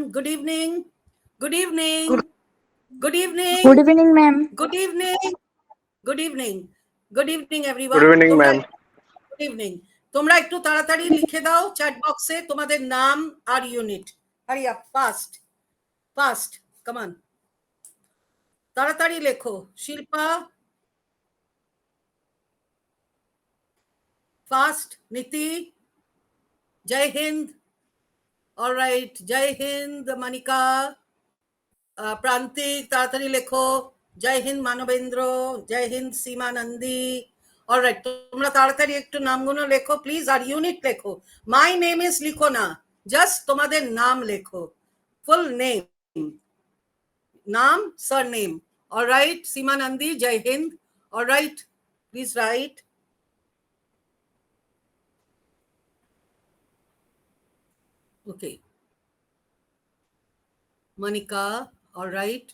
ma'am. Good evening. Good evening. Good evening. Good evening, ma'am. Good evening. Good evening. Good evening, everyone. Good evening, ma'am. Good evening. তোমরা একটু তাড়াতাড়ি লিখে দাও chat বক্সে তোমাদের নাম আর unit. Hurry up, fast fast, come on, তাড়াতাড়ি লেখো। শিল্পা ফাস্ট, নীতি, জয় হিন্দ, অলরাইট, জয় হিন্দ মনিকা, প্রান্তিক তাড়াতাড়ি লেখো, জয় হিন্দ মানবেন্দ্র, জয় হিন্দ সীমা নন্দী। অলরাইট, তোমরা তাড়াতাড়ি একটু নামগুলো লেখো প্লিজ, আর ইউনিট লেখো। মাই নেম ইজ লিখো না, জাস্ট তোমাদের নাম লেখো, ফুল নেম, নাম, surname. Alright, Seema Nandi, Jai Hind. Alright, please write. Okay, Monica, all right.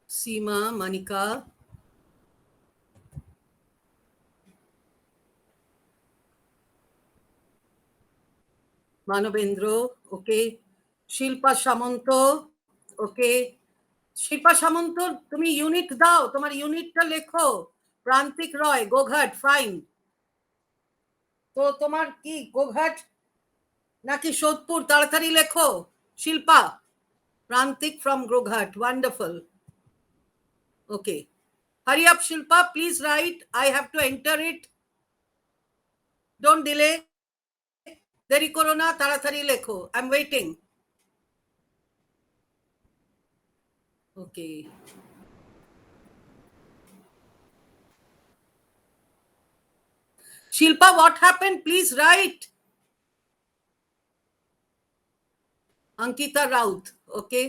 Seema, Monica. Manobendro, okay. Shilpa Shamanto, okay. Shilpa Samanta, তুমি ইউনিট দাও, তোমার ইউনিটটা লেখো। প্রান্তিক রয়, গোঘাট, ফাইন। তো তোমার কি গোঘাট নাকি সোদপুর? তাড়াতাড়ি লেখো শিল্পা। প্রান্তিক from Goghat, wonderful. Okay, hurry up Shilpa, please write, I have to enter it, don't delay, দেরি করো না, তাড়াতাড়ি লেখো, I'm waiting. Okay, Shilpa, what happened? Please write. Ankita Raut, okay.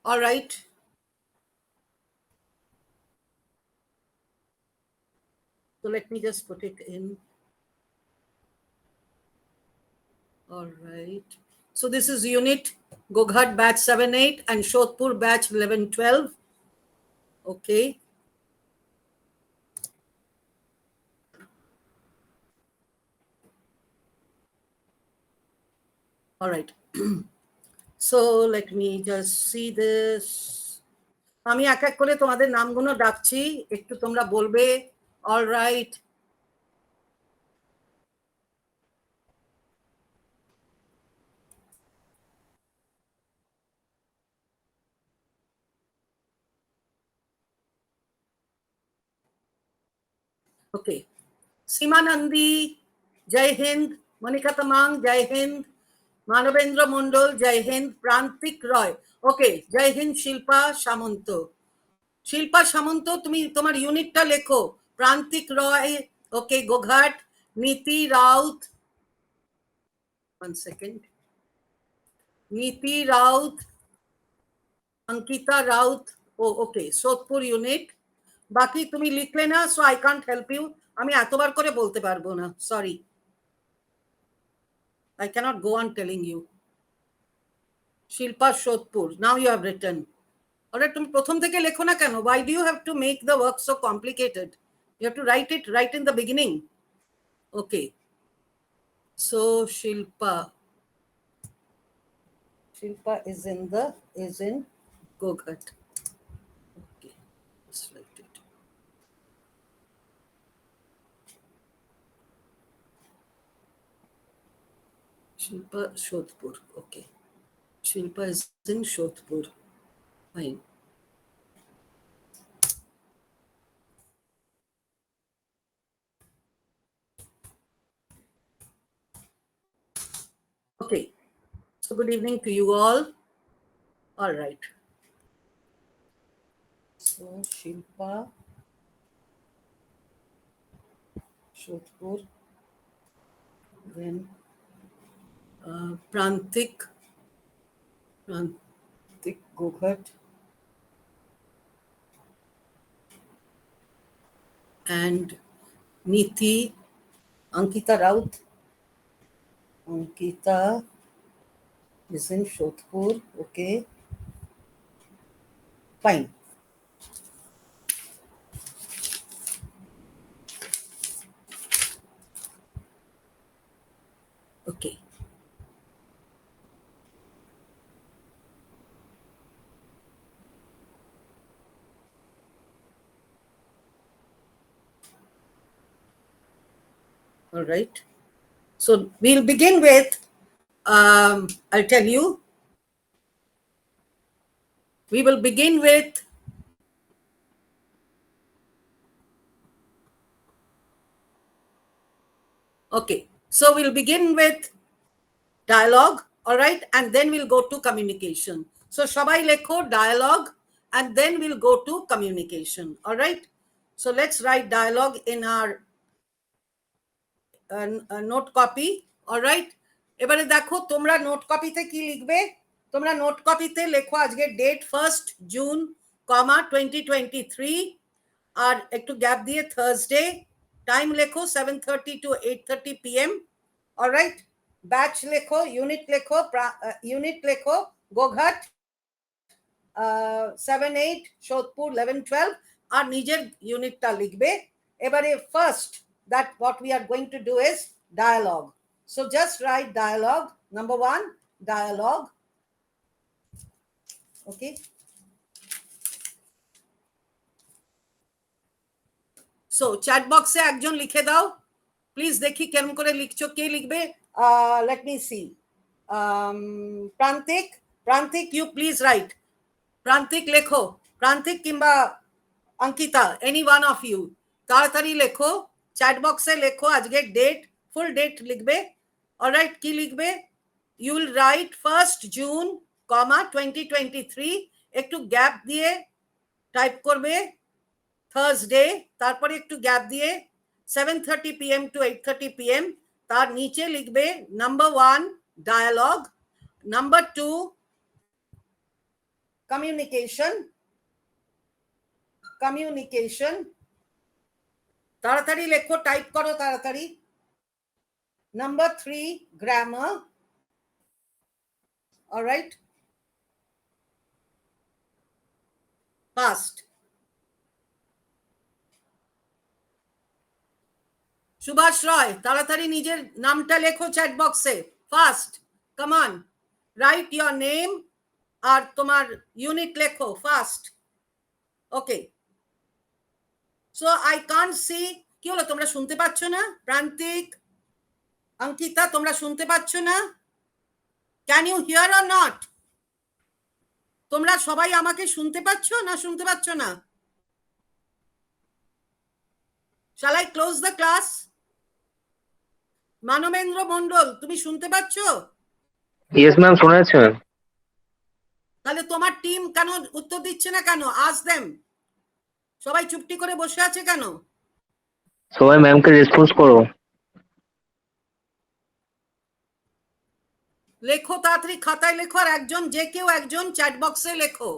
All right. So let me just put it in. All right. So this is unit Goghat batch 7-8 and Shodhpur batch 11-12. Okay. All right. So let me just see this. আমি এক এক করে তোমাদের নামগুলো ডাকছি, একটু তোমরা বলবে। অল রাইট, ওকে। সীমা নন্দী, জয় হিন্দ। মনিকা তামাং, জয় হিন্দ। মানবেন্দ্র মন্ডল, জয় হিন্দ। প্রান্তিক রয়, ওকে, জয় হিন্দ। শিল্পা সামন্ত, শিল্পা সামন্ত, তুমি তোমার ইউনিটটা লেখো। প্রান্তিক রয়, ওকে, গোঘাট। নীতি রাউত, 1 second, নীতি রাউত, অঙ্কিতা রাউত, ও ওকে, সোদপুর ইউনিট। বাকি তুমি লিখলে না, so I can't help you. আমি এতবার করে বলতে পারবো না, sorry, I cannot go on telling you. Shilpa Shodhpur, now you have written. Alright, তুমি প্রথম থেকে লেখো না কেন? Why do you have to make the work so complicated? You have to write it right in the beginning. Okay. So Shilpa is in Goghat. Okay, let's write it. Shilpa Shodhpur, okay. Shilpa is in Shodhpur. Fine. Okay. So good evening to you all. All right. So Shilpa Shodhpur, then Prantik Goghat, and Niti, Ankita Raut. Ankita is in Shodhpur, okay. Fine. Okay. All right. So we'll begin with, I'll tell you, we will begin with okay. So we'll begin with dialogue, all right, and then we'll go to communication. So সবাই লেখো dialogue and then we'll go to communication, all right. So let's write dialogue in our note copy, alright. এবারে দেখো তোমরা note কপিতে কি লিখবে। তোমরা note কপিতে লেখো আজকে ডেট 1 জুন, কমা 2023, আর একটু গ্যাপ দিয়ে থার্সডে, টাইম লেখো 7:30 to 8:30 PM, অলরাইট। ব্যাচ লেখো, ইউনিট লেখো গোঘাট 7-8, সোদপুর 11-12, আর নিজের ইউনিটটা লিখবে। এবারে first, that what we are going to do is dialogue. So just write dialogue. Number 1, dialogue. Okay. So chat box এ একজন লিখে দাও প্লিজ, দেখি কেমন করে লিখছো, কে লিখবে। Let me see. প্রান্তিক, you please write. প্রান্তিক লেখো, প্রান্তিক কিংবা Ankita, any one of you, তাড়াতাড়ি লেখো, চ্যাট বক্সে লেখো আজকে ডেট, ফুল ডেট লিখবে, অলরাইট। কি লিখবে? You will write 1 June, comma 2023, একটু গ্যাপ দিয়ে টাইপ করবে থার্সডে, তারপরে একটু গ্যাপ দিয়ে 7:30 PM to 8:30 PM, তার নিচে লিখবে নাম্বার 1 ডায়ালগ, নাম্বার 2 কমিউনিকেশন, তাড়াতাড়ি লেখো, টাইপ করো তাড়াতাড়ি। Number 3 grammar, alright. Past. Subhash Roy, তাড়াতাড়ি নিজের নামটা লেখো চ্যাট বক্সে, fast, come on, write your name আর তোমার ইউনিট লেখো fast. Okay. So I can't see, কি হলো তোমরা শুনতে পাচ্ছ না? প্রান্তিক, অঙ্কিতা, তোমরা শুনতে পাচ্ছ না? Can you hear or not? তোমরা সবাই আমাকে শুনতে পাচ্ছ না শুনতে পাচ্ছ না? Shall I close the class? Manabendra Mondal, তুমি শুনতে পাচ্ছ? ইয়েস ম্যাম, শোনা যাচ্ছে ম্যাম। তাহলে তোমার টিম কেন উত্তর দিচ্ছে না কেন? Ask them. সবাই চুপটি করে বসে আছে কেন? সবাই ম্যামকে রেসপন্স করো। লেখো তাড়াতাড়ি, খাতায় লেখো, আর একজন, যে কেউ একজন চ্যাট বক্সে লেখো।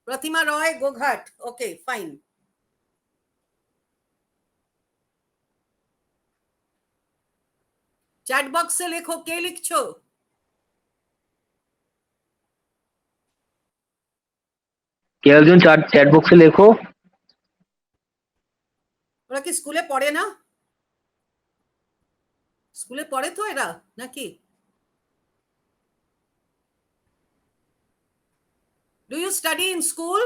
প্রতিমা রয়, গোঘাট। ওকে, ফাইন। চ্যাট বক্সে লেখো, কে লিখছো? কে একজন চ্যাট বক্সে লেখো। ওরা কি স্কুলে পড়ে না? স্কুলে পড়ে তো এরা নাকি? Do you study in school?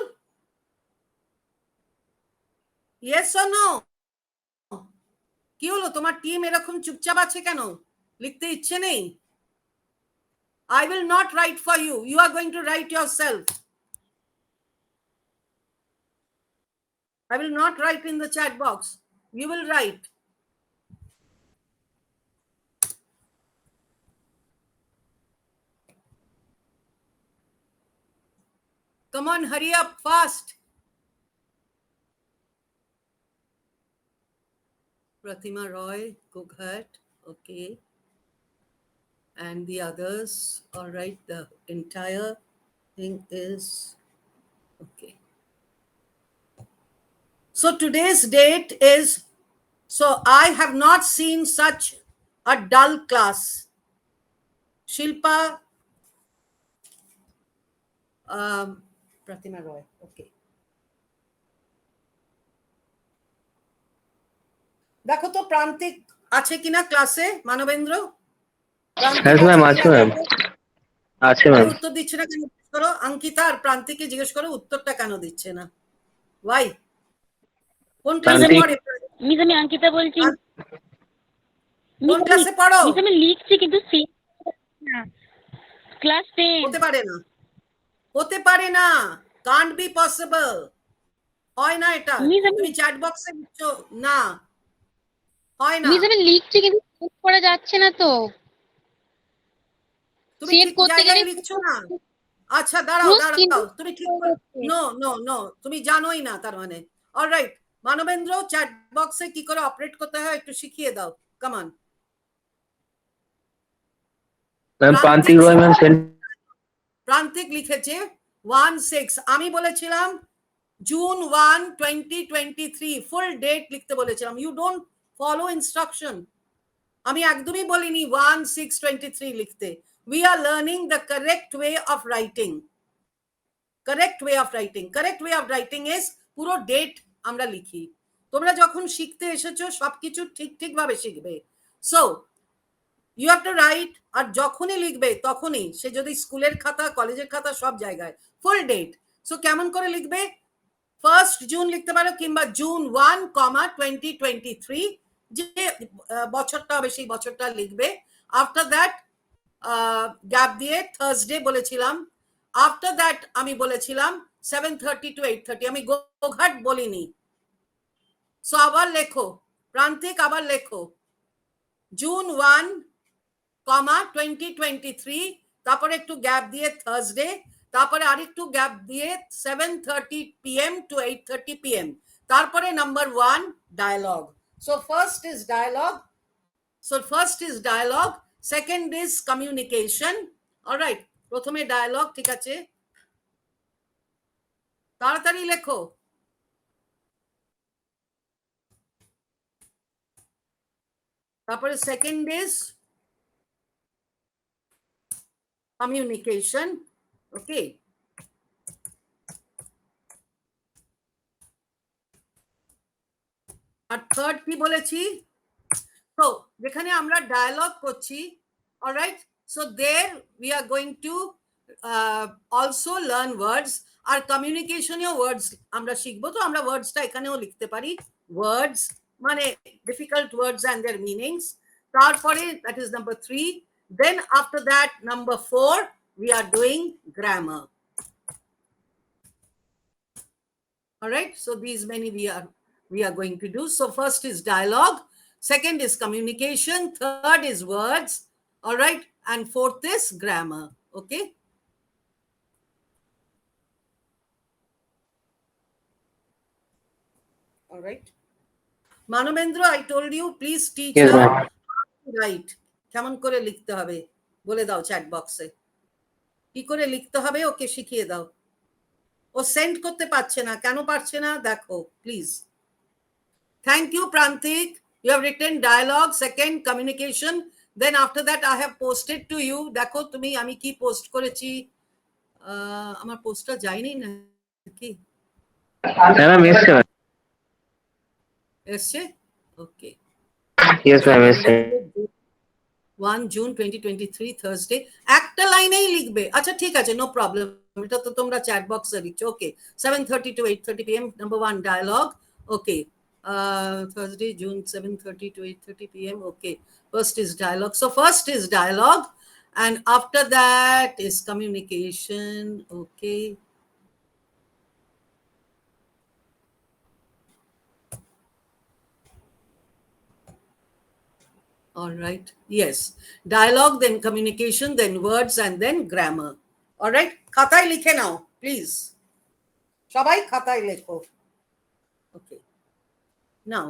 Yes or no? কি হলো তোমার টিম এরকম চুপচাপ আছে কেন? লিখতে ইচ্ছে নেই? I will not write for you. You are going to write yourself. I will not write in the chat box. You will write. Come on, hurry up fast. Pratima Roy, Goghat, okay. And the others, all right, the entire thing is okay. So today's date is, so I have not seen such a dull class. Shilpa, Pratima Roy, okay. দেখো তো প্রান্তিক আছে কিনা ক্লাসে, মানবেন্দ্র? প্রান্তিক Yes, ma'am. আছে কি আছে ম্যাম। ল্যাপটপে? আছে আরে ম্যাম। উত্তর দিচ্ছে না কেন? জিজ্ঞেস করো অঙ্কিতা আর প্রান্তিককে জিজ্ঞেস করো উত্তরটা কেন দিচ্ছে না। ওয়াই? কোন ক্লাসে প্রান্তিক। পড়ে? মিস আমি অঙ্কিতা বলছি। কোন ক্লাসে পড়ো? মিস আমি লিখছি কিন্তু না। ক্লাস 10। হতে পারে না, হতে পারে না, কান্ট বি পসিবল, হয় না এটা। মিস আমি তুমি চ্যাট বক্সে লিখছো না, হয় না। মিস আমি লিখছি কিন্তু সেভ করা যাচ্ছে না তো। তুমি সেভ ঠিক করতে গেলে জায়গায় লিখছো না। আচ্ছা দাঁড়াও পুরো স্ক্রিন দাঁড়াও, তুমি ঠিক নো নো নো, তুমি জানোই না তার মানে। অলরাইট, মানবেন্দ্র চ্যাট বক্সে কি করে অপারেট করতে হয় একটু শিখিয়ে দাও, কামান। ম্যাম প্রান্তিক প্রান্তিক রয় ম্যাম সেন্ড। প্রান্তিক লিখেছে 1/6, আমি বলেছিলাম জুন 1, 2023 ফুল ডেট লিখতে বলেছিলাম। You don't follow instruction. আমি একদমই বলিনি 1/6/23 লিখতে। We are learning the correct way of writing. Correct way of writing, correct way of writing is পুরো ডেট আমরা লিখি। তোমরা যখন শিখতে এসেছো সবকিছু ঠিক ঠিক ভাবে শিখবে। So you have to write, আর যখনই লিখবে তখনই, সে যদি স্কুলের খাতা কলেজের খাতা সব জায়গায় ফুল ডেট। সো কেমন করে লিখবে? 1 জুন লিখতে পারো, কিংবা জুন 1, 2023, যে বছরটা হবে সেই বছরটা লিখবে। আফটার দ্যাট গ্যাপ দিয়ে থার্সডে বলেছিলাম। আফটার দ্যাট আমি বলেছিলাম 7:30 to 8:30, আমি গোঘাট বলিনি। সো আবার লেখো প্রান্তিক, আবার লেখো জুন 1, 2023, তারপরে একটু গ্যাপ দিয়ে থার্সডে, তারপরে আরেকটু গ্যাপ দিয়ে 7:30 PM to 8:30 PM, তারপরে number 1 dialogue. So first is dialogue, second is communication. Alright, প্রথমে ডায়ালগ, ঠিক আছে, তাড়াতাড়ি লেখো। তারপরে সেকেন্ড ইজ কমিউনিকেশন। ওকে, আর থার্ড কি বলেছি? তো যেখানে আমরা ডায়ালগ করছি, alright, so there we are going to also learn words. আর কমিউনিকেশনেও ওয়ার্ডস আমরা শিখবো। তো আমরা ওয়ার্ডসটা এখানেও লিখতে পারি, ওয়ার্ডস মানে difficult words and their meanings. তারপরে that is number 3। Then after that number 4 we are doing grammar. All right, so these many we are going to do. So first is dialogue, second is communication, third is words, all right, and fourth is grammar. Okay, all right. Manavendra, I told you please teach Yes, her ma'am. how to write, কেমন করে লিখতে হবে বলে দাও chat বক্সে। কি করে লিখতে হবে ওকে শিখিয়ে দাও। ও সেন্ড করতে পারছে না, কেন পারছে না দেখো please. Thank you, Prantik. You have written dialogue, second communication. Then after that, I have posted to you. দেখো তুমি আমি কি পোস্ট করেছি। আমার পোস্টটা যায়নি নাকি? হ্যাঁ ম্যাম এসছে ম্যাম। এসছে? ওকে। ইয়েস ম্যাম এসছে। 1 জুন 2023 থার্সডে। একটা লাইনেই লিখবে। আচ্ছা ঠিক আছে, নো প্রবলেম, এটা তো তোমরা চ্যাট বক্সে লিখছো। ওকে, 7:30 to 8:30 PM, number 1 dialogue. Okay, Thursday, June 7:30 to 8:30 PM. Okay, first is dialogue. So first is dialogue, and after that is communication. Okay. All right. Yes. Dialogue, then communication, then words, and then grammar. All right. খাতায় লিখে নাও, please. সবাই খাতায় লেখো। Okay. Now,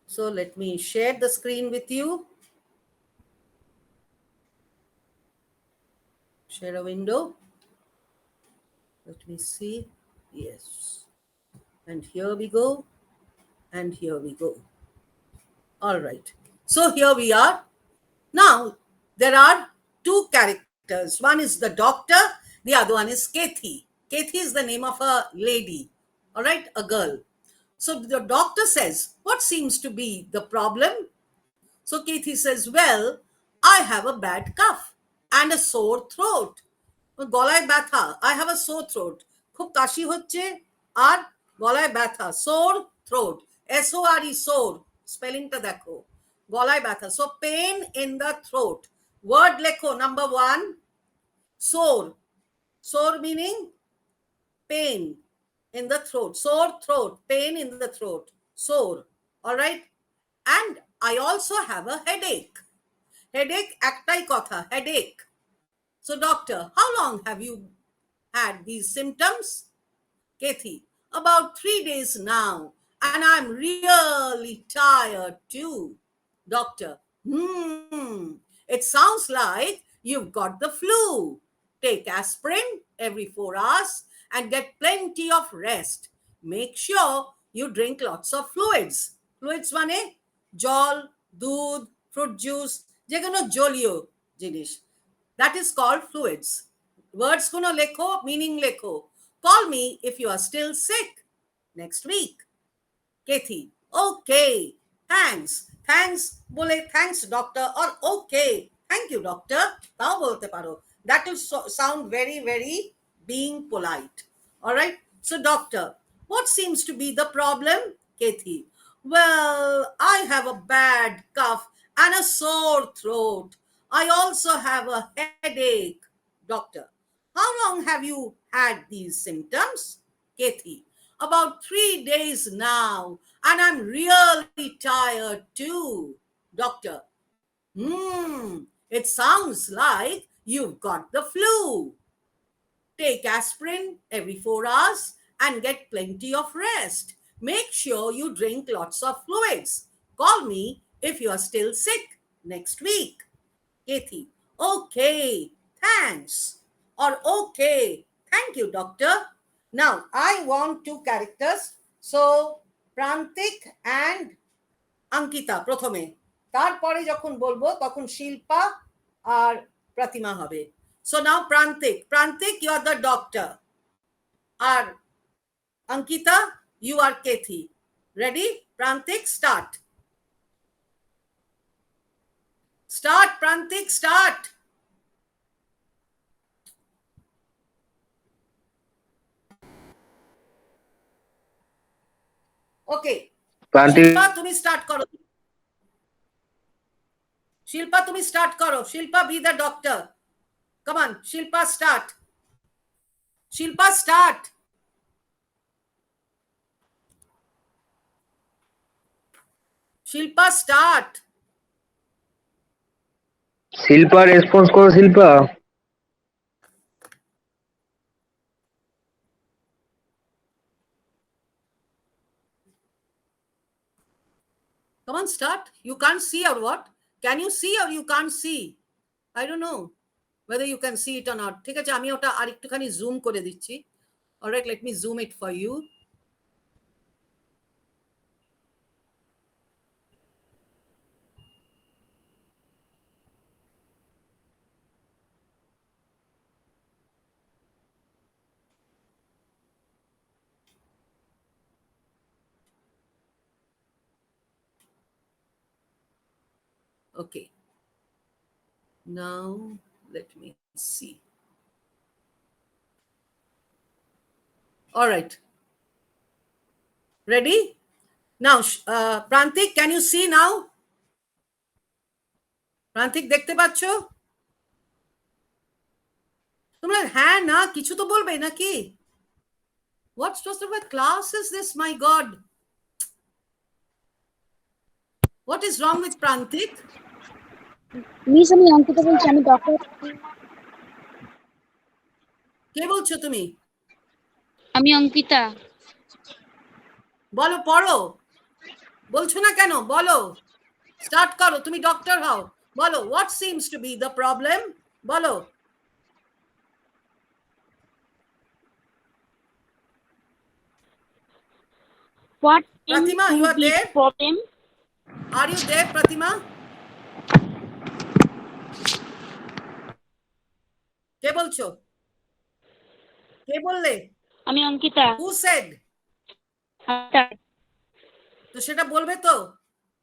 so let me share the screen with you. Share a window. Let me see. Yes. And here we go. And here we go. All right. So here we are. Now, there are two characters. One is the doctor, the other one is Kethi. Kethi is the name of a lady, all right, a girl. So the doctor says, what seems to be the problem? So Kethi says, well, I have a bad cough and a sore throat. গলায় ব্যথা, I have a sore throat, খুব কাশি হচ্ছে আর গলায় ব্যথা, sore throat, SORE, sore, স্পেলিংটা দেখো, গলায় ব্যথা, so pain in the throat, word লেখো, number 1, sore, sore meaning pain in the throat, sore throat, pain in the throat, sore, all right. And I also have a headache. Headache একটাই কথা, headache. So doctor, how long have you had these symptoms? Kethi, about 3 days now, and I'm really tired too. Doctor, it sounds like you've got the flu. Take aspirin every 4 hours and get plenty of rest. Make sure you drink lots of fluids. Fluids মানে জল, দুধ, fruit juice, যেগুলো জলীয় জিনিস. That is called fluids. Words guno lekho, meaning lekho. Call me if you are still sick next week. Kethi, okay, thanks. Thanks bole thanks doctor or okay, thank you doctor. Tao bolte paro. That will sound very, very being polite. All right. So doctor, what seems to be the problem? Kethi, well, I have a bad cough and a sore throat. I also have a headache. Doctor, how long have you had these symptoms? Kethi, about 3 days now, and I'm really tired too. Doctor, it sounds like you've got the flu. Take aspirin every 4 hours and get plenty of rest. Make sure you drink lots of fluids. Call me if you are still sick next week. Kethi, okay, thanks. Or okay, thank you, doctor. Now, I want 2 characters. So, Prantik and Ankita, প্রথমে। তারপরে যখন বলবো তখন শিল্পা আর প্রতিমা হবে। So now Prantik, you are the doctor. R Ankita, you are Kethi. Ready? Prantik, start. Start, Prantik, start. Okay. প্রান্তিক শিল্পা তুমি start করো। শিল্পা তুমি স্টার্ট করো। Shilpa be the doctor. Come on, Shilpa, start. Shilpa, start. Shilpa, start. Shilpa response করো Shilpa. Come on, start. You can't see or what? Can you see or you can't see? I don't know whether you can see it or not. ঠিক আছে, আমি ওটা আরেকটুখানি zoom করে দিচ্ছি। All right, let me zoom it for you. Okay. Now, let me see. All right. Ready? Now, Prantik, can you see now? Prantik, দেখতে পাচ্ছ? তোমরা হ্যাঁ না কিছু তো বলবে নাকি? What sort of a class is this, my God? What is wrong with Prantik? Miss আমি অঙ্কিতা বলছি, আমি ডক্টর। কে বলছো তুমি? আমি অঙ্কিতা। বলো, পড়ো। বলছো না কেন? বলো, স্টার্ট করো, তুমি ডক্টর হও। বলো, what seems to be the problem? বলো। What Pratima, seems you to are be there? the problem? Are you there, Pratima? কে বলছো? কে বললে? আমি অঙ্কিতা। Who said? আচ্ছা, তো সেটা বলবে তো?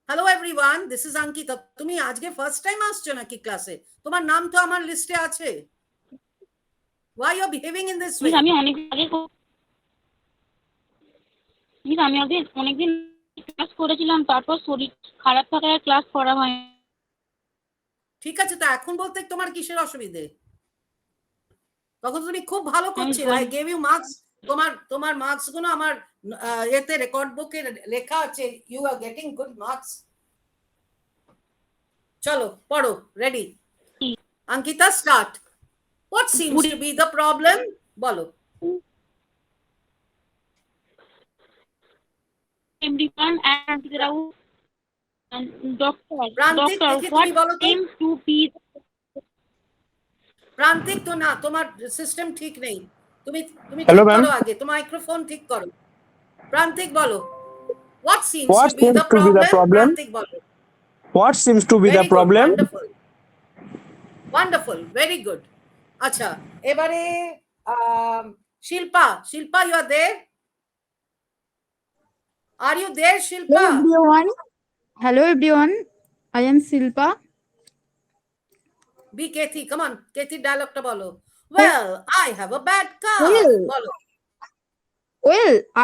Hello everyone, this is Ankita. তুমি আজকে ফার্স্ট টাইম আসছো নাকি ক্লাসে? তোমার নাম তো আমার লিস্টে আছে। Why you are behaving in this way? Miss আমি অনেক আগে মিস আমি অনেকদিন ক্লাস করেছিলাম, তারপর শরীর খারাপ থাকায় ক্লাস করা হয়। ঠিক আছে, তো এখন বলতে তোমার কিসের অসুবিধে? তখন তুমি খুব ভালো করছিলে। I gave you marks. তোমার মার্কস গুলো আমার এতে রেকর্ড বুকে লেখা আছে। You are getting good marks. চলো পড়ো। Ready? Ankita, start. What seems to be the problem? বলো। Everyone and প্রান্তিক, doctor, দেখি what তুমি বলো তো। seems to be প্রান্তিক তো না, তোমার সিস্টেম ঠিক নেই। তুমি তুমি Hello, ঠিক ma'am. করো আগে, তোমার মাইক্রোফোন ঠিক করো। প্রান্তিক বলো। What seems What to be seems the to be the problem? problem? প্রান্তিক বলো। What seems to be the Very good, problem? wonderful, wonderful, very good. আচ্ছা, এবারে Shilpa. Shilpa, you are there? Are you there, Hello Shilpa? everyone. Hello everyone. I am Silpa. Be Kethi, come on, Kethi dialogue টা বলো। Well, I have a bad cough. Well, বলো।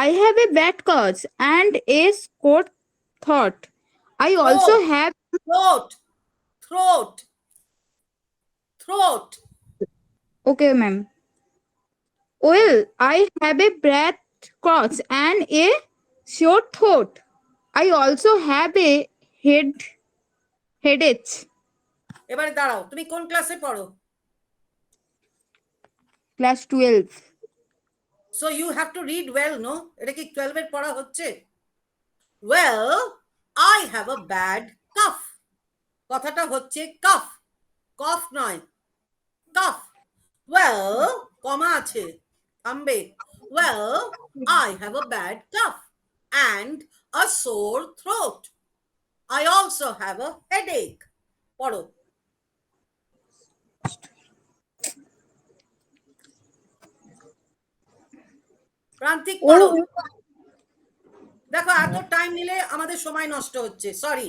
I have a bad cause and a score thought. I also Throat, have throat, throat, throat. okay, ma'am. Well, I have a bad cause and a short thought. I also have a headache. এবারে দাঁড়াও, তুমি কোন ক্লাসে পড়ো? Class 12. So you have to read well, no? এটা কি 12 এর পড়া হচ্ছে? Well, I have a bad cough. কথাটা হচ্ছে কাফ, কফ নয়, কাফ। Well, কমা আছে, থামবে। Well, I have a bad cough and a sore throat. I also have a headache. পড়ো। প্রান্তিক পড়ো। দেখো, এত টাইম নিলে আমাদের সময় নষ্ট হচ্ছে। সরি।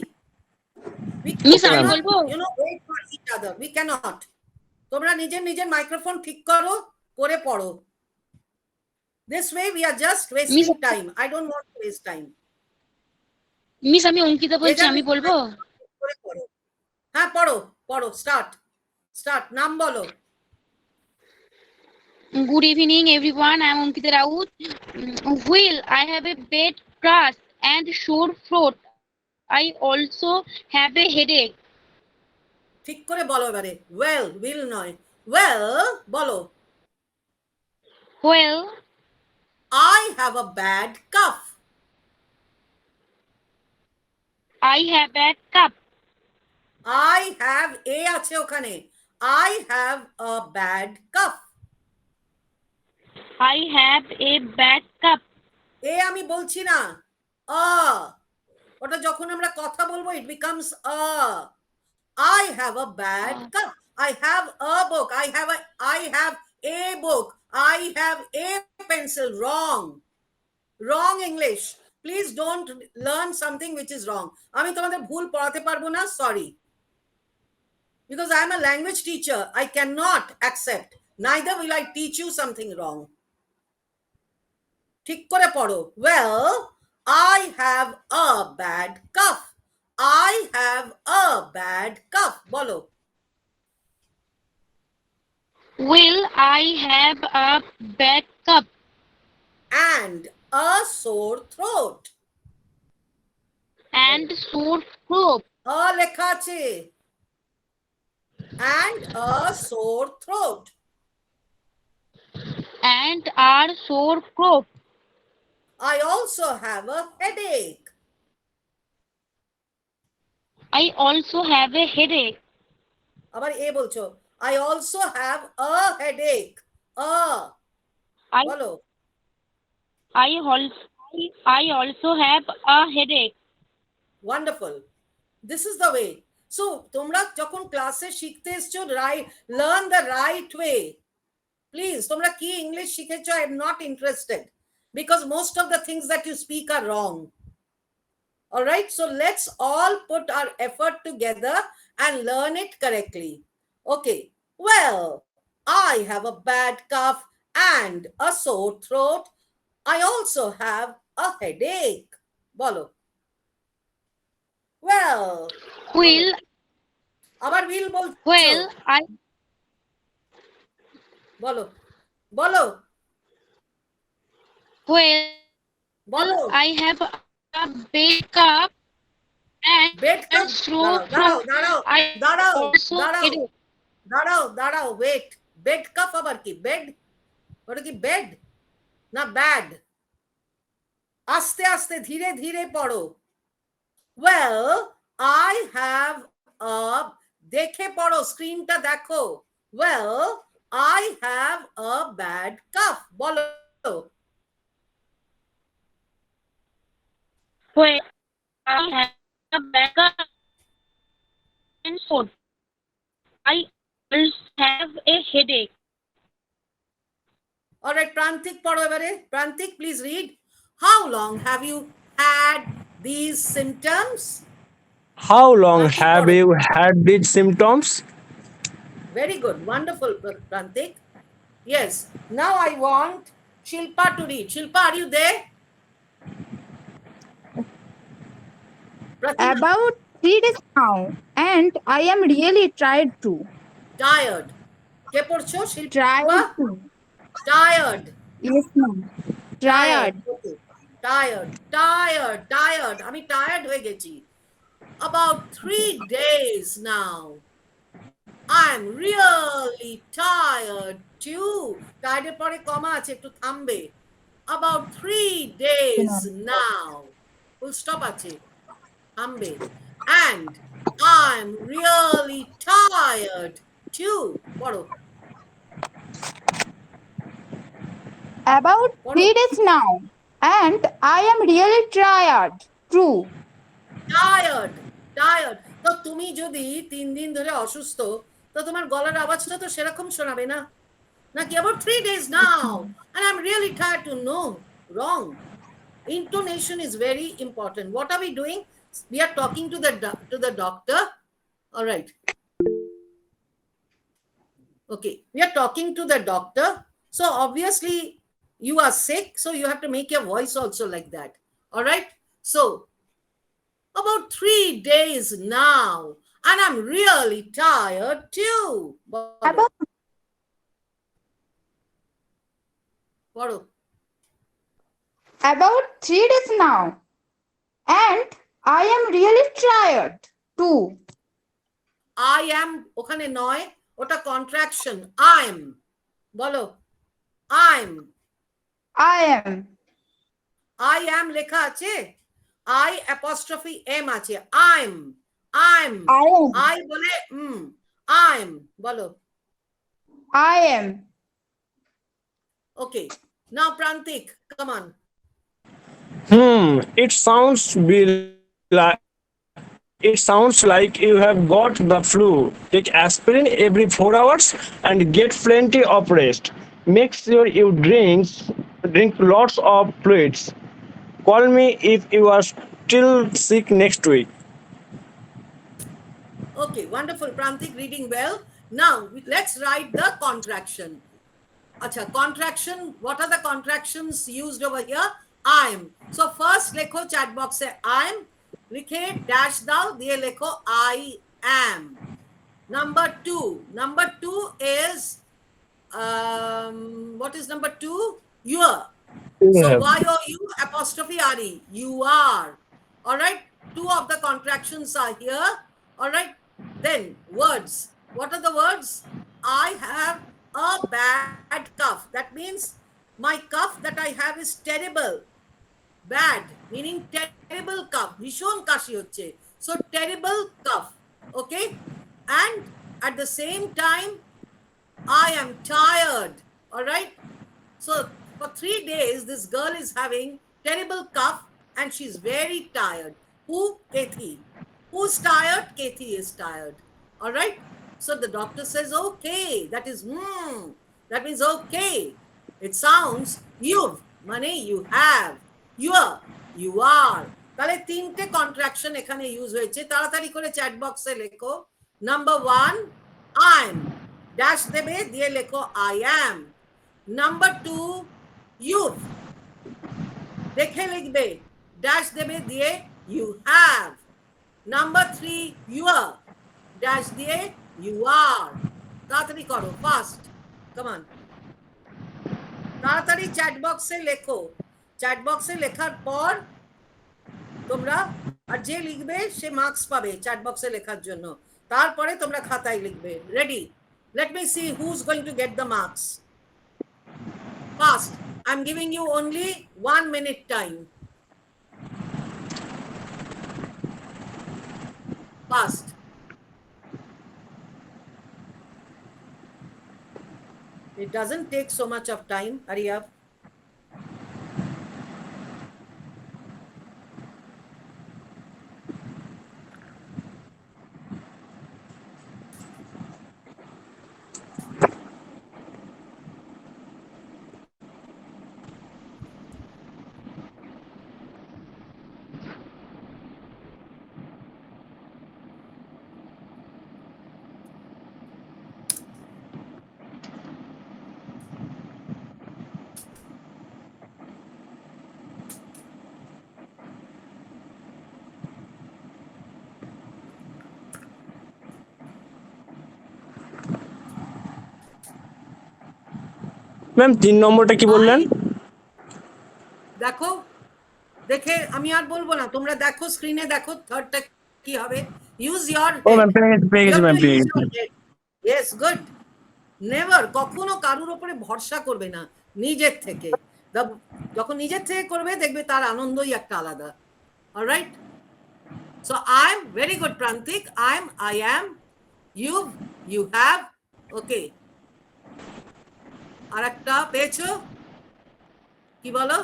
মিস আমি বলবো। wait for each other. We cannot. তোমরা নিজের নিজের মাইক্রোফোন ঠিক করো, করে পড়ো। This way we are just wasting time. I don't want to waste time. Miss আমি অঙ্কিতা বলছি, আমি বলবো। করে পড়ো। হ্যাঁ, পড়ো পড়ো। Start, start. নাম বলো। Good evening, everyone. I am Ankita Raut. Well, I have a bad crash and sore throat. I also have a headache. ঠিক করে বলো এবারে। ওয়েল, উইল নয়। ওয়েল বলো। Well, I have a bad cough. I have a cup. I have a আছে ওখানে। I have a bad cough. I have a bad cup. এ আমি বলছি না, ওটা যখন আমরা কথা বলবো it becomes a. I have a bad cup. I have a book. I have a book. I have a pencil. Wrong. Wrong English. Please don't learn something which is wrong. আমি তোমাদের ভুল পড়াতে পারবো না, sorry. Because I am a language teacher, I cannot accept. Neither will I teach you something wrong. ঠিক করে পড়ো। Well, I have a bad cough. I have a bad cough. বলো। Well, I have a bad cup And a sore throat. and sore throat. লেখা আছে। And a sore throat. And are sore throat. I also have a headache. I also have a headache. আবার এ বলছো। I also have a headache. I বলো। I also have a headache. Wonderful. This is the way. So তোমরা যখন ক্লাসে শিখতে এসছো, learn the right way. Please, তোমরা কি ইংলিশ শিখেছো? I am not interested because most of the things that you speak are wrong. All right, so let's all put our effort together and learn it correctly. Okay, well, I have a bad cough and a sore throat. I also have a headache. Bolo. Well, Will আবার will বলছো well I বলো বলো well বলো I have a bad cough and bed a cup sore দাঁড়াও throat. দাঁড়াও I দাঁড়াও also দাঁড়াও headache. দাঁড়াও দাঁড়াও ওয়েট বেড কাপ আবার কি বেড ওটা কি বেড না ব্যাড আস্তে আস্তে ধীরে ধীরে পড়ো ওয়েল আই হ্যাভ আ দেখে পড়ো স্ক্রিনটা দেখো well I have a bad calf বলো Well I have a bad cough and sore. I also have a headache. Alright Prantik পড়ো এবারে Prantik please read how long have you had this symptoms How long Prantik, have pardon. you had these symptoms? Very good. Wonderful, Prantik. Yes. Now I want Shilpa to read. Shilpa, are you there? Pratima, About 3 days now, and I am really tired to. tired. কে পড়ছো Shilpa Tired to. tired Yes, ma'am. Tired. Okay. tired আমি tired হয়ে গেছি about 3 days now I'm really tired too tired এর পরে কমা আছে একটু থামবে about 3 days now full stop আছে থামবে and I'm really tired too পড়ো About 3 days now, and I am really tired too. Tired tired তো তুমি যদি 3 দিন ধরে অসুস্থ তো তোমার গলার আওয়াজটা তো সেরকম শোনাবে না নাকি about 3 days now and I'm really tired to know wrong intonation is very important what are we doing we are talking to the doctor all right okay we are talking to the doctor so obviously you are sick so you have to make your voice also like that all right so about 3 days now and I'm really tired too About পড়ো About 3 days now, and I am really tired too. I am ওখানে নয় ওটা contraction I'm বলো I'm I am. I am লেখা আছে I apostrophe M আছে I'm I am. I বলে I'm বলো I am. okay now Prantik come on It sounds like you have got the flu. Take aspirin every 4 hours and get plenty of rest. Make sure you drink lots of fluids. Call me if you are still sick next week. okay wonderful Prantik reading well now let's write the contraction acha contraction what are the contractions used over here I'm so first লেখো chat box A I'm লিখে dash দাও দিয়ে লেখো I am number 2 is what is number 2 your so you apostrophe re you are all right 2 of the contractions are here all right then words what are the words I have a bad cough that means my cough that I have is terrible bad meaning terrible cough ভীষণ কাশি হচ্ছে so terrible cough okay and at the same time I am tired all right so for 3 days this girl is having terrible cough and she's very tired who Kethi who's tired Kethi is tired all right so the doctor says okay that is that means okay it sounds you've money you have you are তাহলে তিনটে contraction এখানে use হয়েছে, তাড়াতাড়ি করে chat বক্সে লেখো। Number 1 I am, dash দেবে, দিয়ে লেখো আই অ্যাম। নাম্বার 2 ইউথ, দেখে লিখবে, ড্যাশ দেবে, দিয়ে you have. Number 3 your, dash দিয়ে ইউ আর। তাড়াতাড়ি করো, ফাস্ট, কামান, তাড়াতাড়ি চ্যাট বক্সে লেখো। চ্যাট বক্সে লেখার পর তোমরা, আর যে লিখবে সে মার্কস পাবে চ্যাট বক্সে লেখার জন্য। তারপরে তোমরা খাতায় লিখবে। Ready? Let me see who is going to get the marks fast. I am giving you only 1 minute time. Fast. It doesn't take so much of time. Hurry up. Ma'am 3 নম্বরটা কি বললেন? দেখো, দেখে আমি আর বলবো না, তোমরা দেখো, স্ক্রিনে দেখো থার্ডটা কি হবে। Use your own head. Ma'am পেয়ে গেছি ম্যাম, পেয়ে গেছি। Yes, good. নেভার, কখনো কারুর উপরে ভরসা করবে না, নিজের থেকে। যখন নিজের থেকে করবে দেখবে তার আনন্দই একটা আলাদা। Alright, so I am, very good Prantik. I am, I am, you, you have. Okay, আর একটা পেয়েছো, কি বলো?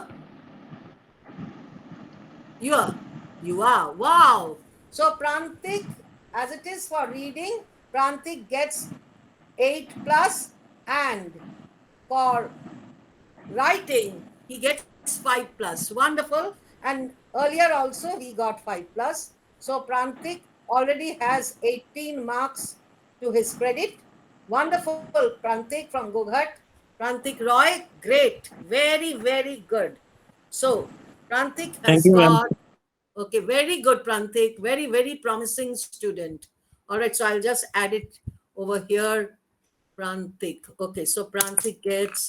You are. You are. Wow. So Prantik, as it is for reading, Prantik gets 8 plus, and for writing, he gets 5 plus. Wonderful. And earlier also he got 5 plus. So Prantik already has 18 marks to his credit. Wonderful, Prantik from Goghat. Prantik Roy, great. Very, very good. So Prantik has Thank you, ma'am. got, okay, very good, Prantik. Very, very promising student. All right, so I'll just add it over here, Prantik. Okay, so Prantik gets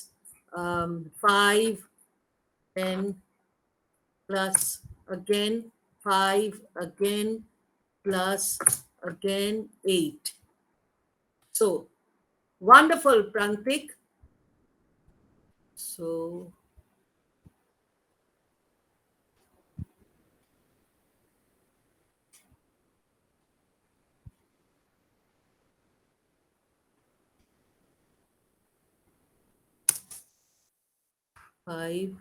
5, 10, plus again 5, again plus again 8. So wonderful, Prantik. So five,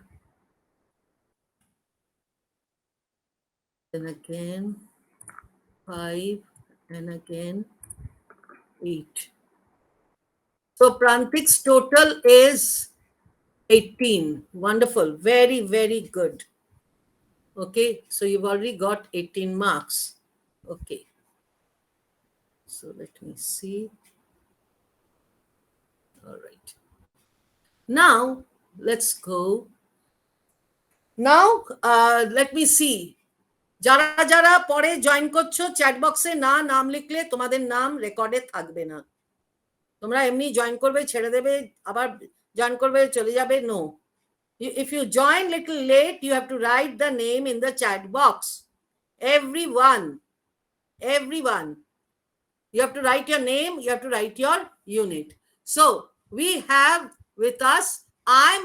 then again 5, and again 8. So Prantik's total is 18. Wonderful, very, very good. Okay, so you've already got 18 marks. Okay, so let me see. All right, now let's go. Now let me see. যারা যারা পরে join করছো, chat বক্সে না নাম লিখলে তোমাদের নাম রেকর্ডে থাকবে না। তোমরা এমনি জয়েন করবে, ছেড়ে দেবে, আবার জয়েন করবে, চলে যাবে। No, if you join little late, you have to write the name in the chat box. Everyone, you have to write your name, you have to write your unit. So we have with us I'm,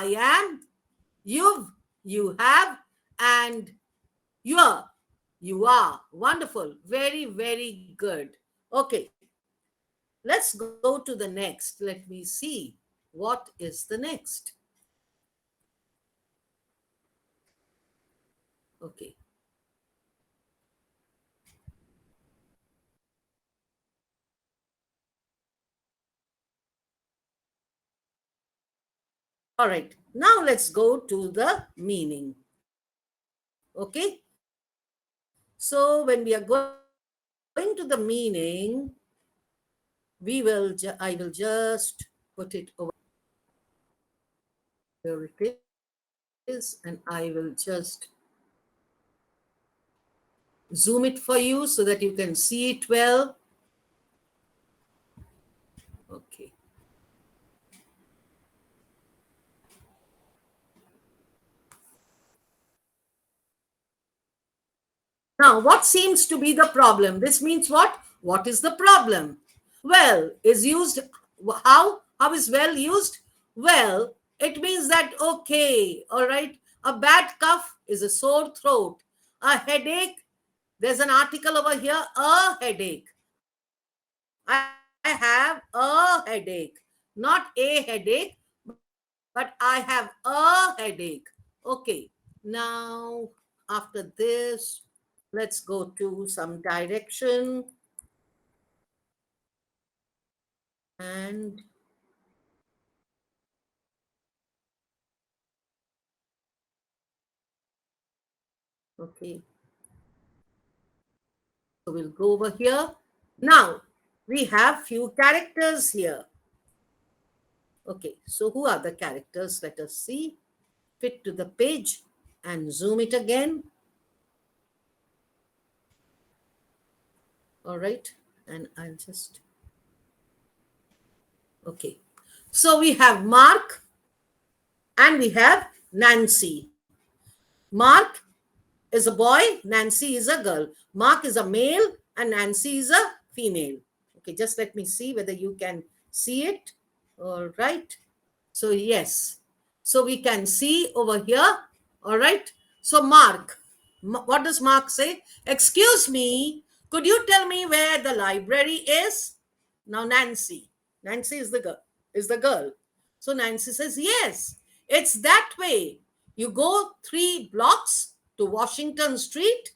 I am, you've, you have, and you're, you are. Wonderful, very, very good. Okay, let's go to the next. Let me see what is the next. Okay, all right, now let's go to the meaning. Okay, So when we are going to the meaning, I will just put it over. Here it is, and I will just zoom it for you so that you can see it well. Okay. Now, what seems to be the problem? This means what? What is the problem? Well is used. How is well used? Well, it means that, okay, all right, a bad cough is a sore throat. A headache, there's an article over here, a headache. I have a headache, not a headache, but I have a headache. Okay. Now, after this, let's go to some direction. And okay, so we'll go over here. Now, we have few characters here. Okay, so who are the characters? Let us see. Fit to the page and zoom it again. All right, and I'll just. Okay, so we have Mark and we have Nancy. Mark is a boy, Nancy is a girl. Mark is a male and Nancy is a female. Okay, just let me see whether you can see it. All right. So, yes. So, we can see over here. All right. So, Mark, what does Mark say? Excuse me, could you tell me where the library is? Now, Nancy is the girl. So, Nancy says, yes, it's that way. You go 3 blocks to Washington Street,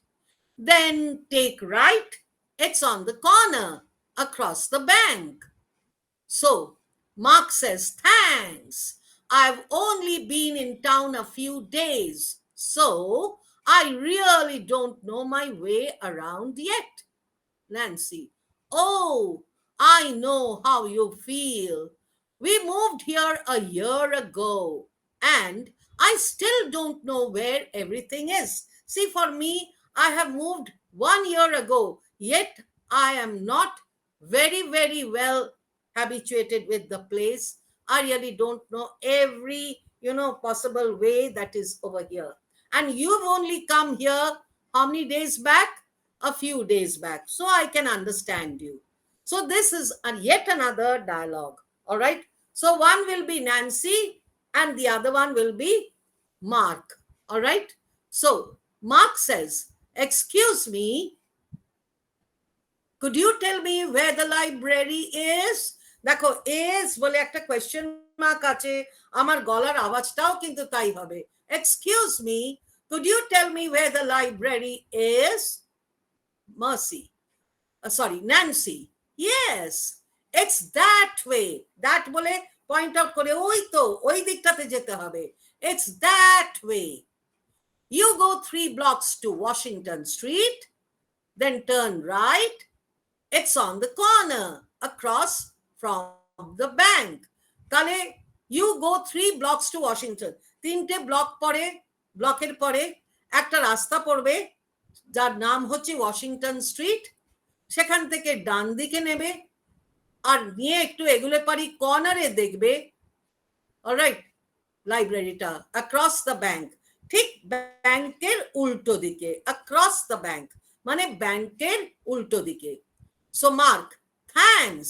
then take right. It's on the corner across the bank. So Mark says, thanks. I've only been in town a few days, so I really don't know my way around yet. Nancy, oh, I know how you feel. We moved here a year ago, and I still don't know where everything is. See, for me, I have moved 1 year ago, yet I am not very well habituated with the place. I really don't know every, possible way that is over here. And you've only come here how many days back? A few days back. So I can understand you. So this is yet another dialogue. All right. So one will be Nancy and the other one will be Mark. All right. So Mark says, excuse me, could you tell me where the library is? দেখো is বলে একটা question mark আছে, আমার গলার আওয়াজটাও কিন্তু তাই হবে। Excuse me, could you tell me where the library is? Mercy. Sorry, Nancy. Yes, it's that way. That বলে পয়েন্ট আউট করে ওই তো ওই দিকটাতে যেতে হবে। It's that way. You go 3 blocks to Washington Street, then turn right. It's on the corner across from the bank. তাহলে you go 3 blocks to Washington. 3টে ব্লকের পরে একটা রাস্তা পড়বে যার নাম হচ্ছে ওয়াশিংটন স্ট্রিট। সেখান থেকে ডান দিকে নেবে আর নিয়ে একটু এগুলো পারি কর্নারে দেখবে, অলরাইট, লাইব্রেরিটা অ্যাক্রস দ্য ব্যাংক, ঠিক ব্যাংকের উল্টো দিকে, অ্যাক্রস দ্য ব্যাংক মানে ব্যাংকের উল্টো দিকে। So Mark, thanks.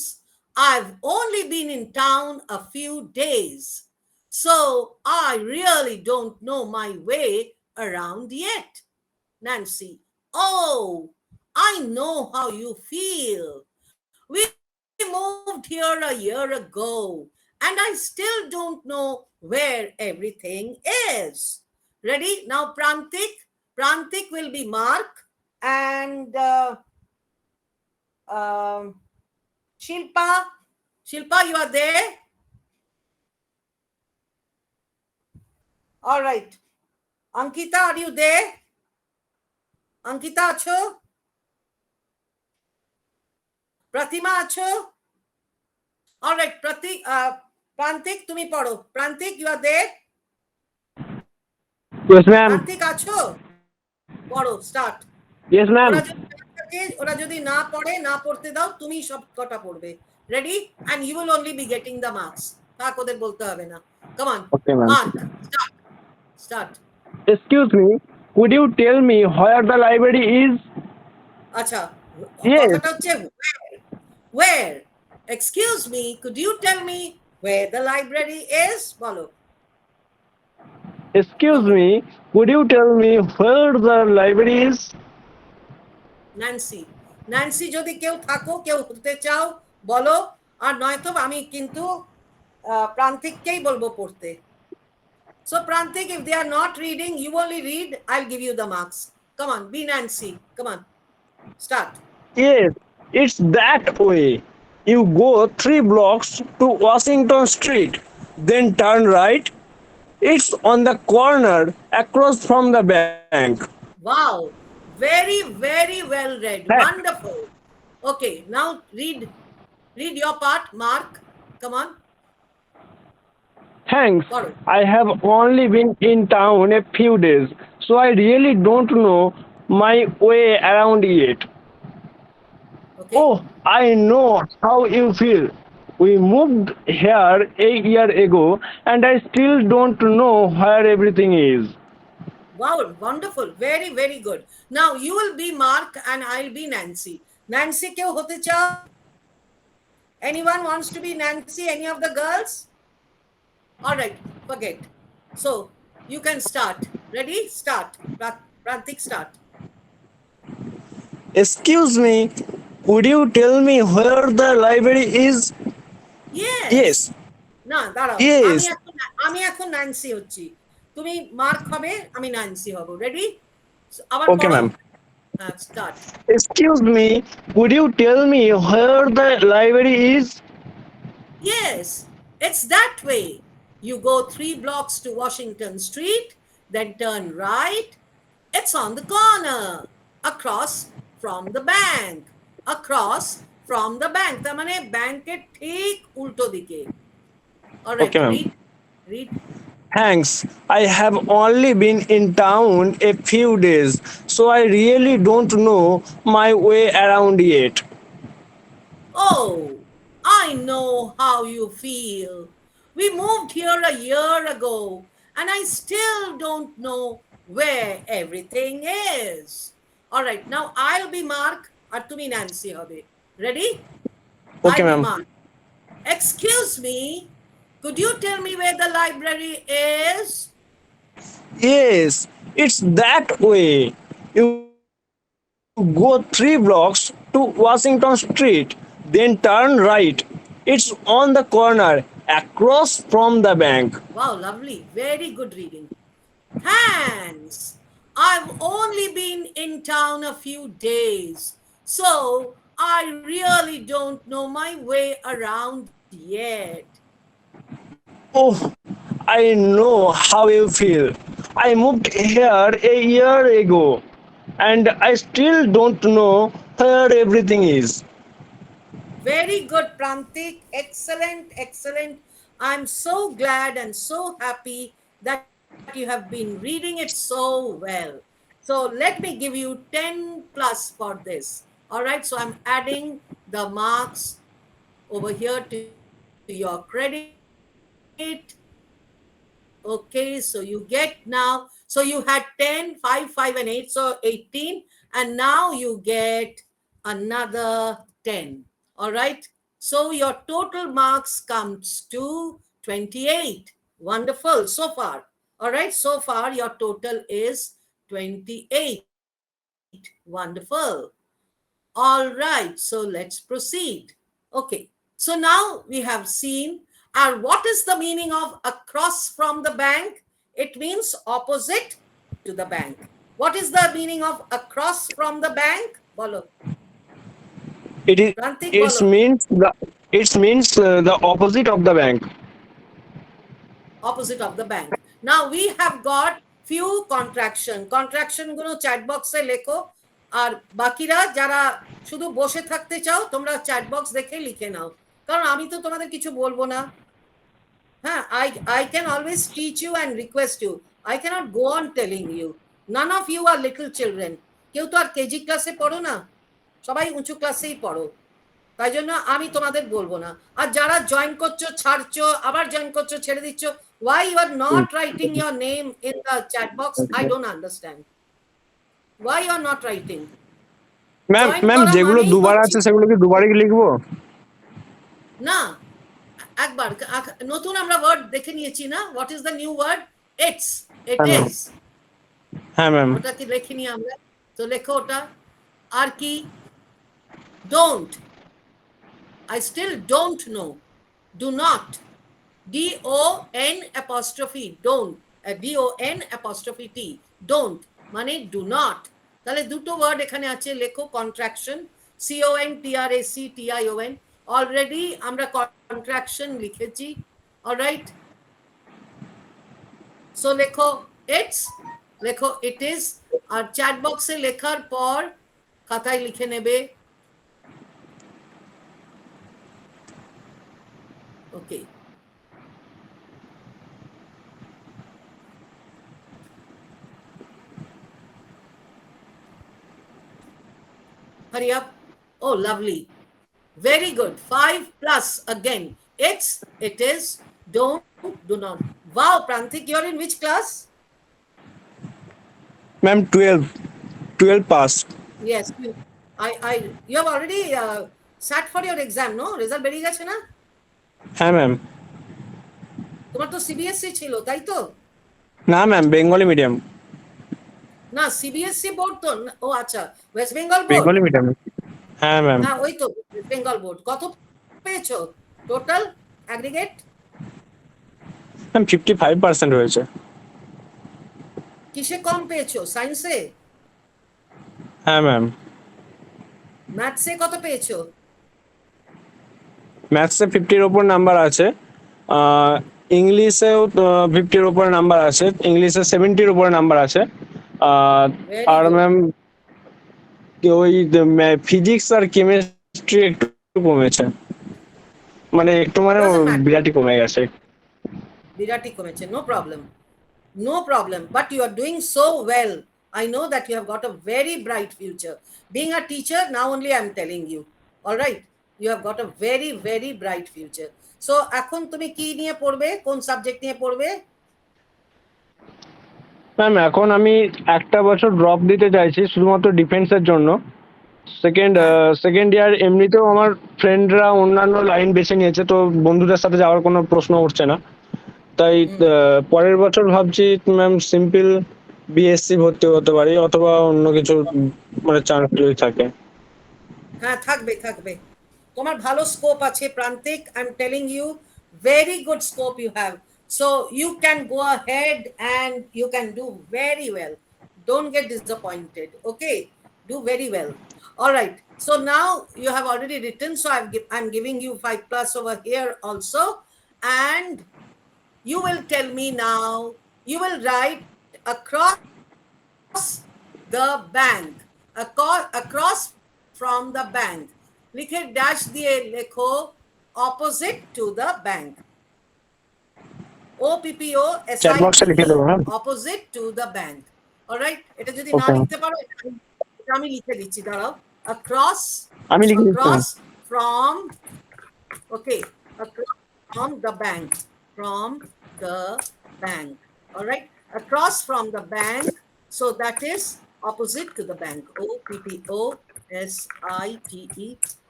I've only been in town a few days, so I really don't know my way around yet. Nancy, oh, I know how you feel. We moved here a year ago, and I still don't know where everything is. Ready? Now, Prantik. Prantik will be Mark, and Shilpa. Shilpa, you are there? All right. Ankita, are you there? Ankita আছো? প্রতিমা আছো? Alright, প্রান্তিক তুমি পড়ো। প্রান্তিক, you R there? Yes, ma'am. প্রান্তিক আছো? পড়ো, start. Yes, ma'am. ওরা যদি না পড়ে, না পড়তে দাও, তুমি সব কটা পড়বে। Ready? And you will only be getting the marks. থাক, ওদের বলতে হবে না। Come on, Okay, ma'am. Mark, start, start. Excuse me, could you tell me where the library is? আচ্ছা, Yes. কথাটা হচ্ছে where. Excuse me, could you tell me where the library is? বলো। Excuse me, could you tell me where the library is? Nancy, Nancy যদি কেউ থাকো, কেউ হতে চাও বলো, আর নয়তো আমি কিন্তু প্রান্তিককেই বলবো পড়তে। So Prantik, if they are not reading, you only read, I'll give you the marks. Come on, be Nancy. Come on, start. Yes, it's that way. You go 3 blocks to Washington Street, then turn right. It's on the corner across from the bank. Wow, very, very well read. Hey. Wonderful. Okay, now read your part, Mark. Come on. Thanks. Got it. I have only been in town a few days, so I really don't know my way around yet. Okay. Oh, I know how you feel. We moved here a year ago, and I still don't know where everything is. Wow, wonderful. Very, very good. Now you will be Mark and I'll be Nancy. Nancy keu hote chao? Anyone wants to be Nancy? Any of the girls? All right, forget. So you can start. Ready? Start. Prantik, start. Excuse me, would you tell me where the library is? Yes. Yes. না দাঁড়াও, Yes. আমি এখন Nancy হচ্ছি, তুমি mark হবে, আমি Nancy হব। Ready? আবার Okay, ma'am. Start. Excuse me, would you tell me where the library is? Yes, it's that way. You go 3 blocks to Washington Street, then turn right. It's on the corner, across from the bank. Across from the bank. তার মানে ব্যাংকের ঠিক উল্টো দিকে। All right, Okay, ma'am. read. Thanks. I have only been in town a few days, so I really don't know my way around yet. Oh, I know how you feel. We moved here a year ago, and I still don't know where everything is. All right, now I'll be Mark, or to be Nancy hobe. Ready? Okay, I'll be ma'am. Mark. Excuse me, could you tell me where the library is? Yes, it's that way. You go 3 blocks to Washington Street, then turn right. It's on the corner across from the bank. Wow, lovely. Very good reading. Thanks. I've only been in town a few days, so I really don't know my way around yet. Oh, I know how you feel. I moved here a year ago, and I still don't know where everything is. Very good, Prantik. Excellent, excellent. I'm so glad and so happy that you have been reading it so well. So let me give you 10 plus for this. All right, so I'm adding the marks over here to your credit. Okay, so you get now, so you had 10, 5, 5 and 8, so 18, and now you get another 10. All right, so your total marks comes to 28. Wonderful so far. All right, so far your total is 28. Wonderful. All right, so let's proceed. Okay, so now we have seen, and what is the meaning of across from the bank? It means opposite to the bank. What is the meaning of across from the bank? Bolo. It is. Prantik, It bolo. means the opposite of the bank. Opposite of the bank. Now we have got few contraction. Contraction gulo chat box e lekho. আর বাকিরা যারা শুধু বসে থাকতে চাও তোমরা chat box দেখে লিখে নাও, কারণ আমি তো তোমাদের কিছু বলবো না। হ্যাঁ, I can always teach you and request you. I cannot go on telling you. None of you are little children. কেউ তো আর কেজি ক্লাসে পড়ো না, সবাই উঁচু ক্লাসেই পড়ো, তাই জন্য আমি তোমাদের বলবো না। আর যারা জয়েন করছো, ছাড়ছো, আবার জয়েন করছো, ছেড়ে দিচ্ছ, why you are not writing your name in the chat box? I don't understand. Why you are not writing? Ma'am join ma'am করা যেগুলো মানেই দুবার হচ্ছে আছে সেগুলো কি দুবারই লিখবো? না, একবার নতুন আমরা ওয়ার্ড দেখে নিয়েছি না, what is the new word? It's, it হ্যাঁ ম্যাম। ইজ, হ্যাঁ ম্যাম। ওটা কি লিখিনি আমরা? তো লেখো ওটা। আর কি? Don't, I still don't know. Do not. D-O-N apostrophe don't, D-O-N apostrophe T, don't মানে do not। তাহলে দুটো ওয়ার্ড এখানে আছে, লেখো কন্ট্রাকশন, CONTRACTION। অলরেডি আমরা কন্ট্রাকশন লিখেছি, অলরাইট। সো লেখো ইটস, লেখো ইট ইজ, আর চ্যাট বক্সে লেখার পর খাতায় লিখে নেবে। ওকে, hurry up. Oh, lovely. Very good. 5 plus again. It's, it is, don't, do not. Wow, Prantik, you're in which class? Ma'am 12 pass. Yes, you have already sat for your exam, no? Result বেরিয়ে গেছে না? হ্যাঁ ma'am. তোমার তো CBSE ছিল, তাই তো? না ম্যাম, বেঙ্গলি মিডিয়াম। না, সিবিএসসি বোর্ড তো, ও আচ্ছা, West Bengal board. Bengali medium. হ্যাঁ ম্যাম। হ্যাঁ, ওই তো ওয়েস্ট বেঙ্গল বোর্ড। কত পেয়েছো টোটাল অ্যাগ্রিগেট? ম্যাম 55% হয়েছে। কিসে কম পেয়েছো? সায়েন্সে? হ্যাঁ ম্যাম। ম্যাথসে কত পেয়েছো? ম্যাথসে 50-র উপর নাম্বার আছে, ইংলিশেও 50-র উপর নাম্বার আছে, ইংলিশে 70-র উপরে নাম্বার আছে। Very আর good. ম্যাম ওই ফিজিক্স আর কেমিস্ট্রি একটু কমেছে, মানে একটু মানে Doesn't matter. বিরাটই কমে গেছে। বিরাটই কমেছে, no problem. No problem. But you are doing so well. I know that you have got a very bright future. Being a teacher, now only I'm telling you. All right? You have got a very, very bright future. So, এখন তুমি কি নিয়ে পড়বে? কোন subject নিয়ে পড়বে? Ma'am এখন আমি একটা বছর ড্রপ দিতে চাইছি শুধুমাত্র ডিফেন্সের জন্য। সেকেন্ড ইয়ার এমনিতেও আমার ফ্রেন্ডরা অন্যান্য লাইন বেছে নিয়েছে, তো বন্ধুদের সাথে যাওয়ার কোনো প্রশ্ন উঠছে না, তাই পরের বছর ভাবছি ম্যাম সিম্পল বিএসসি ভর্তি হতে পারি, অথবা অন্য কিছু মানে চান্স যদি থাকে। হ্যাঁ, থাকবে থাকবে, তোমার ভালো স্কোপ আছে Prantik, I am telling you, very good scope you have. So you can go ahead and you can do very well. Don't get disappointed. Okay, do very well. All right, so now you have already written, so I'm giving you 5 plus over here also, and you will tell me now, you will write across the bank, across from the bank, লিখে dash দিয়ে লেখো opposite to the bank, OPPOSIT, chat বক্সে লিখে দেবো ma'am. opposite to the bank. Alright, এটা যদি না Okay. লিখতে পারো এটা আমি লিখে দিচ্ছি, দাঁড়াও। across, আমি লিখে দিচ্ছি। across from, okay, across from the bank, from the bank. All right, across from the bank, so that is opposite to the bank, OPPOSITE,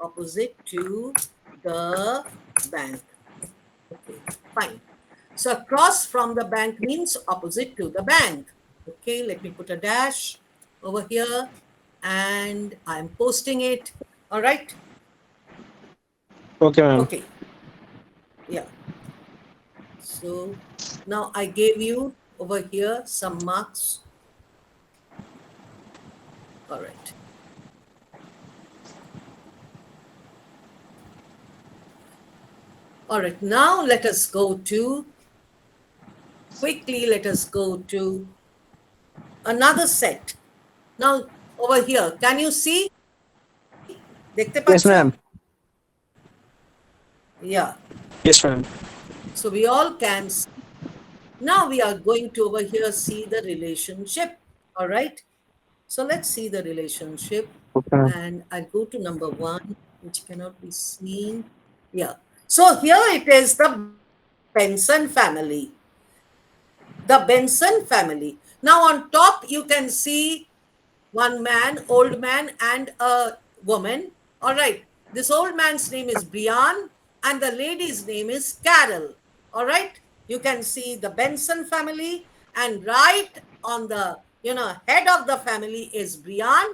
opposite to the bank. Okay, fine. So across from the bank means opposite to the bank. Okay, let me put a dash over here and I'm posting it. All right. Okay ma'am. Okay. Yeah. So now I gave you over here some marks. All right. All right. Now let us go to, quickly let us go to another set. Now over here. Can you see? দেখতে Yes, পাচ্ছো? ma'am. Yeah. Yes, ma'am. So we all can see. Now we are going to over here see the relationship. All right. So let's see the relationship. Okay. And I'll go to number 1, which cannot be seen. Yeah. So here it is the Benson family. The Benson family. Now on top, you can see one man, old man, and a woman. All right. This old man's name is Brian, and the lady's name is Carol. All right. You can see the Benson family, and right on the head of the family is Brian,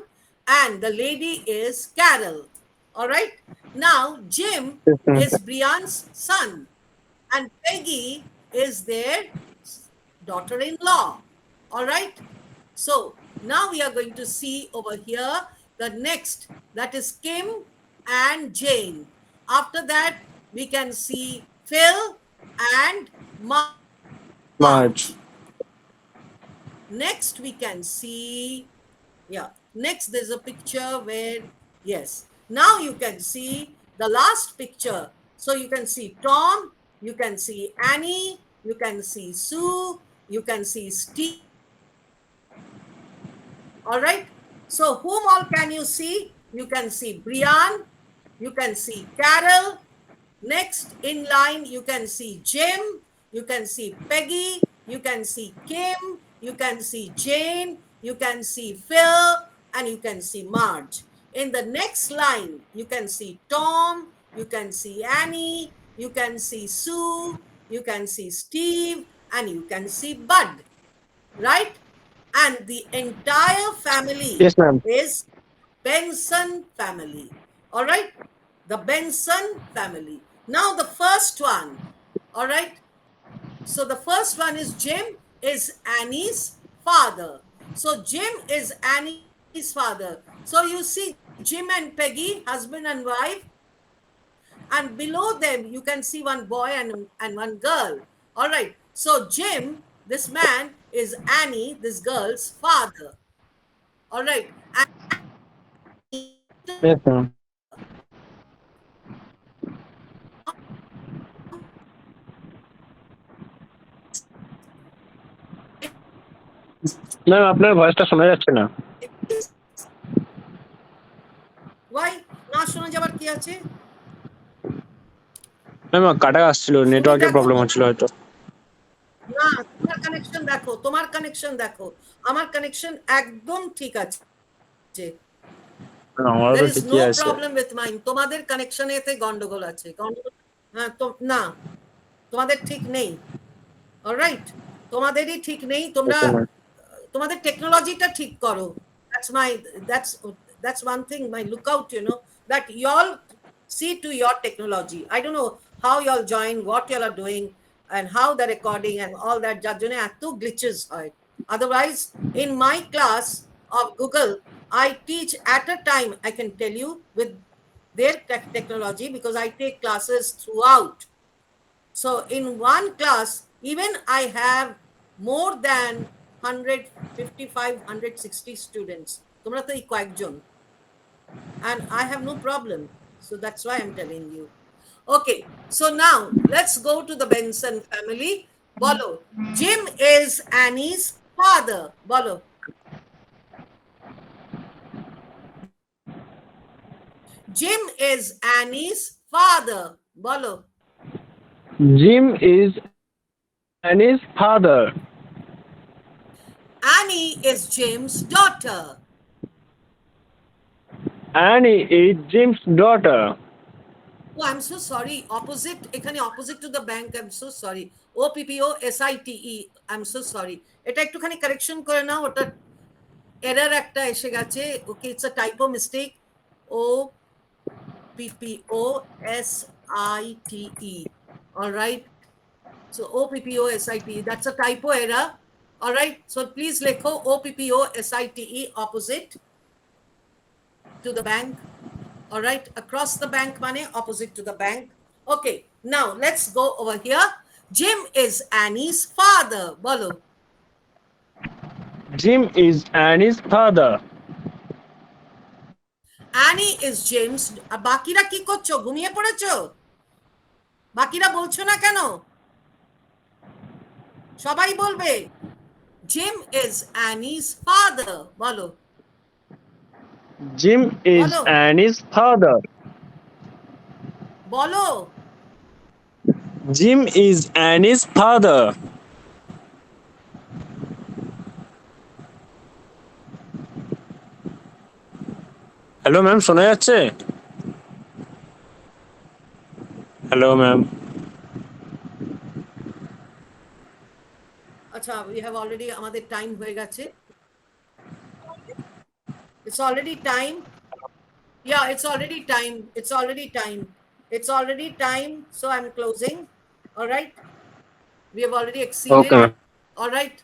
and the lady is Carol. All right. Now Jim Yes, ma'am. is Brian's son, and Peggy is their daughter-in-law. All right. So now we are going to see over here the next, that is Kim and Jane. After that, we can see Phil and Marge. March. Next, we can see, yeah, next there's a picture where, yes, now you can see the last picture. So you can see Tom, you can see Annie, you can see Sue, you can see Steve. All right. So whom all can you see? You can see Brian, you can see Carol. Next in line, you can see Jim, you can see Peggy, you can see Kim, you can see Jane, you can see Phil, and you can see Marge. In the next line, you can see Tom, you can see Annie, you can see Sue, you can see Steve, and you can see Bud, right? And the entire family Yes, ma'am. is Benson family. All right. The Benson family. Now the first one. All right. So the first one is Jim is Annie's father. So Jim is Annie's father. So you see Jim and Peggy, husband and wife, and below them you can see one boy and one girl. All right. So Jim, this man, is Annie, this girl's father. All right. And Annie is the daughter. Yes, ma'am. Ma'am আপনার ভয়েসটা শোনা যাচ্ছে না। Why? না শোনা যাবার কি আছে? ম্যাম কাটা আসছিল, নেটওয়ার্কের প্রবলেম হচ্ছিল হয়তো। না, তোমার কানেকশন দেখো, তোমার কানেকশন দেখো। আমার কানেকশন একদম ঠিক আছে। আমারও There তো is ঠিকই no আছে। problem with mine. তোমাদের কানেকশনেতে গন্ডগোল আছে। হ্যাঁ, তো না, তোমাদের ঠিক নেই। অলরাইট, তোমাদেরই ঠিক নেই। তোমরা তোমাদের টেকনোলজিটা ঠিক করো। That's one thing, my lookout, that y'all see to your technology. I don't know how y'all join, what y'all are doing, and how the recording and all that. যার জন্য এত glitches হয়। Otherwise, in my class of Google, I teach at a time, I can tell you, with their technology, because I take classes throughout. So in one class, even I have more than 155, 160 students. তোমরা তো এই কয়েকজন। And I have no problem. So that's why I'm telling you. Okay, so now let's go to the Benson family. Bolo. Jim is Annie's father. Bolo. Jim is Annie's father. Bolo. Jim is Annie's father. Annie is Jim's daughter. Annie is Jim's daughter. Oh, I'm so sorry. Opposite, এখানে opposite to the bank. I'm so sorry. OPPOSITE. I'm so sorry. এটা একটুখানি correction করে নাও, ওটা error একটা এসে গেছে। Okay, it's a typo mistake. OPPOSITE. All right. So OPPOSITE. That's a typo error. All right. So please লেখো OPPOSITE opposite to the bank. All right, across the bank money, opposite to the bank. Okay, now let's go over here. Jim is Annie's father. Bolo. Jim is Annie's father. Annie is James. আর বাকিরা কি করছো? ঘুমিয়ে পড়েছো? বাকিরা বলছো না কেন? সবাই বলবে। Jim is Annie's father. বলো Jim is বলো Annie's father. বলো। Jim is Annie's father. Hello ma'am, শোনা যাচ্ছে? Hello ma'am. আচ্ছা, we have already, আমাদের টাইম হয়ে গেছে। It's already time. Yeah, it's already time. It's already time. It's already time. So I'm closing. All right. We have already exceeded. Okay, ma'am. All right.